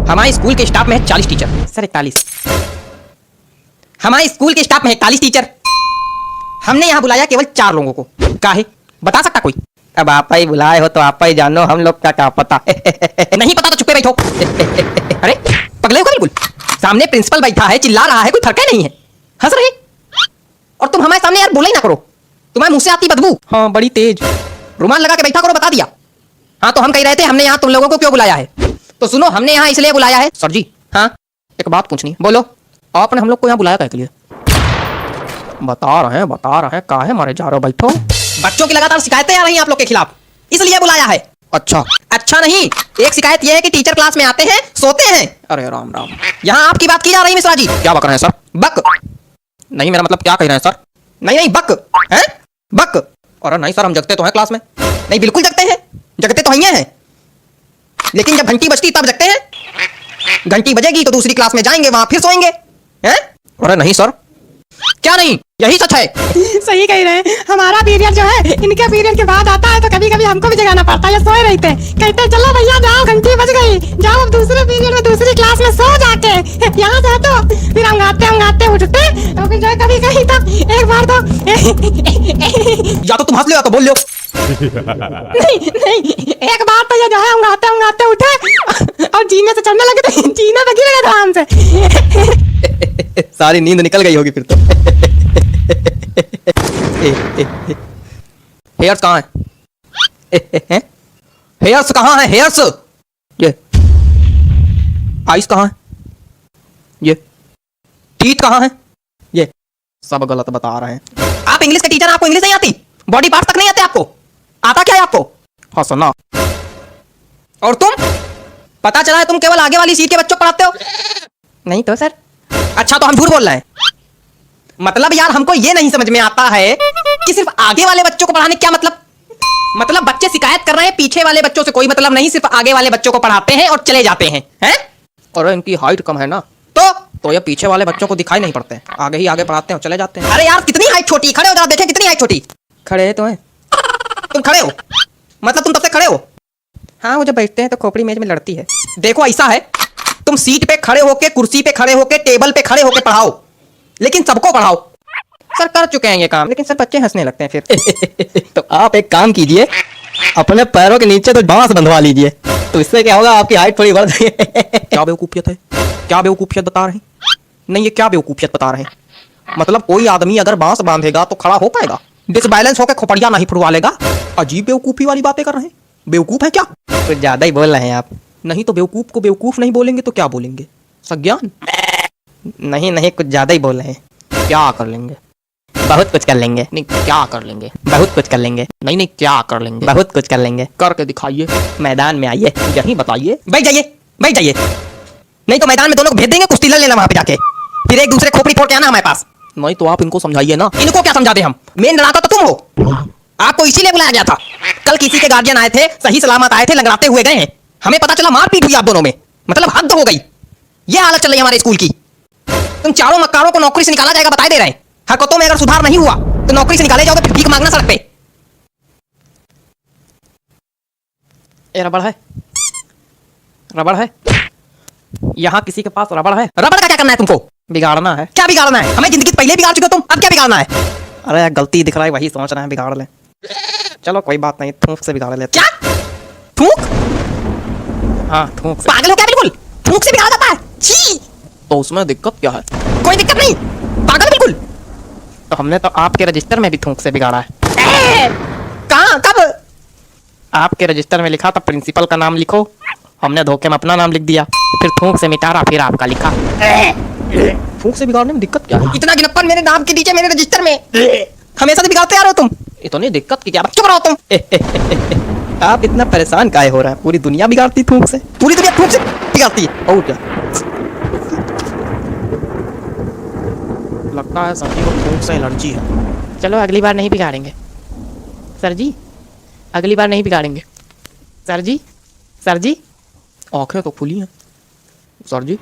हमारे स्कूल के स्टाफ में है 40 टीचर। सर 41। हमारे स्कूल के स्टाफ में है 41 टीचर। हमने यहाँ बुलाया केवल 4 लोगों को। काहे? बता सकता कोई? अब आप ही बुलाए हो तो आप ही जानो, हम लोग का क्या पता। नहीं पता तो चुपे बैठो। अरे पगले हो क्या बिल्कुल? सामने प्रिंसिपल बैठा है, चिल्ला रहा है, कोई फर्क नहीं है, हंस रहे। और तुम हमारे सामने यार बोले ही ना करो, तुम्हारे मुंह से आती बदबू। हाँ बड़ी तेज। रुमाल लगा के बैठा करो, बता दिया। हाँ तो हम कह रहे थे हमने यहाँ तुम लोगों को क्यों बुलाया है। तो सुनो, हमने यहाँ इसलिए बुलाया है। सर जी हाँ एक बात पूछनी। बोलो। आपने हम लोग को यहाँ बुलाया क्या के लिए? बता रहे हैं काहे मारे जा रहे हो? बैठो। बच्चों की लगातार शिकायतें आ रही हैं आप लोग के खिलाफ, इसलिए बुलाया है। अच्छा नहीं, एक शिकायत यह है कि टीचर क्लास में आते हैं, सोते हैं। अरे राम राम, यहाँ आपकी बात की जा रही है मिश्रा जी। क्या बक रहे हैं सर? बक नहीं, मेरा मतलब क्या कह रहे हैं सर? नहीं बक है, बक। अरे नहीं सर, हम जगते तो हैं क्लास में। नहीं बिल्कुल जगते हैं, जगते तो हैं, लेकिन जब घंटी बजती तब जगते हैं। घंटी बजेगी तो दूसरी क्लास में जाएंगे, वहां फिर सोएंगे हैं? अरे नहीं सर। क्या नहीं? यही सच है। सही कह रहे हैं। हमारा पीरियड जो है इनके पीरियड के बाद आता है, तो कभी कभी हमको भी जगाना पड़ता है। ये सोए रहते हैं, कहते हैं चलो भैया जाओ, घंटी बज गई, जाओ अब दूसरे पीरियड में दूसरी क्लास में सो जाके। यहाँ से तो फिर अंगाते उठते, और फिर जो है कभी कहीं तो एक बार तो या तो तुम हंस लो या तो बोल लो। नहीं एक बार तो ये जो है अंगाते उठे और जीने से चढ़ने लगे, तो जीने पे गिर गए आराम से। सारी नींद निकल गई होगी फिर तो। हेयर्स कहाँ है? हेयर्स कहाँ है? हेयर्स ये। आइस कहाँ है? ये। टीथ कहाँ है? ये। सब गलत बता रहे हैं। आप इंग्लिश के टीचर, आपको इंग्लिश नहीं आती? बॉडी पार्ट तक नहीं आते आपको? आता क्या है आपको? हंसना। और तुम? पता चला है तुम केवल आगे वाली सीट के बच्चों को पढ़ाते हो। नहीं तो सर। अच्छा तो हम झूठ बोल रहे हैं? मतलब यार हमको ये नहीं समझ में आता है कि सिर्फ आगे वाले बच्चों को पढ़ाने क्या मतलब बच्चे शिकायत कर रहे हैं, पीछे वाले बच्चों से कोई मतलब नहीं, सिर्फ आगे वाले बच्चों को पढ़ाते हैं और चले जाते हैं, हैं? और इनकी हाइट कम है ना, तो ये पीछे वाले बच्चों को दिखाई नहीं पड़ते, आगे ही आगे पढ़ाते हैं और चले जाते हैं। अरे यार कितनी हाइट छोटी, खड़े हो जरा देखें कितनी हाइट छोटी। खड़े तो हैं तुम, खड़े हो मतलब तुम तब से खड़े हो? हाँ वो जब बैठते हैं तो खोपड़ी मेज में लड़ती है। देखो ऐसा है, तुम सीट पे खड़े होके, कुर्सी पे खड़े होके, टेबल पे खड़े होके पढ़ाओ, लेकिन सबको पढ़ाओ। सर कर चुके हैं ये काम, लेकिन सर बच्चे हंसने लगते हैं फिर। तो आप एक काम कीजिए, अपने पैरों के नीचे तो बांस बंधवा लीजिए, तो इससे क्या होगा, आपकी हाइट थोड़ी बढ़ जाएगी। क्या बेवकूफियत है? क्या बेवकूफियत बता रहे हैं? नहीं ये क्या बेवकूफियत बता रहे हैं? मतलब कोई आदमी अगर बांस बांधेगा तो खड़ा हो पाएगा? डिसबैलेंस होकर खोपड़िया नहीं फुटवा लेगा? अजीब बेवकूफी वाली बातें कर रहे हैं। बेवकूफ है क्या? कुछ ज्यादा ही बोल रहे हैं आप। नहीं तो बेवकूफ को बेवकूफ नहीं बोलेंगे तो क्या बोलेंगे? सज्ञान? नहीं कुछ ज्यादा ही बोल रहे हैं। क्या कर लेंगे? बहुत कुछ कर लेंगे। नहीं क्या कर लेंगे? बहुत कुछ कर लेंगे। नहीं क्या कर लेंगे? बहुत कुछ कर लेंगे। करके दिखाइए, मैदान में आइए, यही बताइए। बैठ जाइए। नहीं तो मैदान में दोनों को भेज देंगे, कुश्ती लड़ लेना वहां पे जाके, फिर एक दूसरे खोपड़ी फोड़ के आना हमारे पास। नहीं तो आप इनको समझाइए ना। इनको क्या समझा दे हम? मेन लड़ाका तो तुम हो, आपको इसीलिए बुलाया गया था। कल किसी के गार्जियन आए थे, सही सलामत आए थे, लंगड़ाते हुए गए हैं, हमें पता चला मारपीट हुई आप दोनों में। मतलब हद हो गई, ये हालत चल रही है हमारे स्कूल की। तुम चारों मक्कारों को नौकरी से निकाला जाएगा, बता दे रहे हैं। हरकतों में अगर सुधार नहीं हुआ तो नौकरी से निकाले जाओगे, फिर भीख मांगना सड़क पे। ये रबड़ है यहाँ किसी के पास रबड़ है? रबड़ का क्या करना है तुमको? बिगाड़ना है। क्या बिगाड़ना है? हमें जिंदगी पहले बिगाड़ चुके हो तुम, अब क्या बिगाड़ना है? अरे गलती दिख रहा है, वही सोच रहे हैं बिगाड़ ले। चलो कोई बात नहीं, थूक से बिगाड़ लेते। क्या थूक? हाँ थूक से। पागल हो क्या बिल्कुल? थूक से बिगाड़ा जाता है? छी। तो उसमें दिक्कत क्या है? कोई दिक्कत नहीं, पागल बिल्कुल। तो हमने तो आपके रजिस्टर में भी थूक से बिगाड़ा है। कहाँ कब? आपके रजिस्टर में लिखा था प्रिंसिपल का नाम लिखो, हमने धोखे में अपना नाम लिख दिया, फिर थूक से मिटा रहा, फिर आपका लिखा। थूक से बिगाड़ने में दिक्कत क्या है? इतना गिनप्पन मेरे नाम के नीचे मेरे रजिस्टर में, हमेशा से बिगाड़ते आ रहे हो तुम। इतनी दिक्कत की क्या? चुप रहो तुम। आप इतना परेशान काहे हो रहा है? पूरी दुनिया बिगाड़ती थूक से, पूरी दुनिया थूक से बिगाड़ती है। और क्या लगता है सर जी को थूक से एलर्जी है। चलो अगली बार नहीं बिगाड़ेंगे सर जी, अगली बार नहीं बिगाड़ेंगे सर जी। आंखें तो खुली हैं सर जी।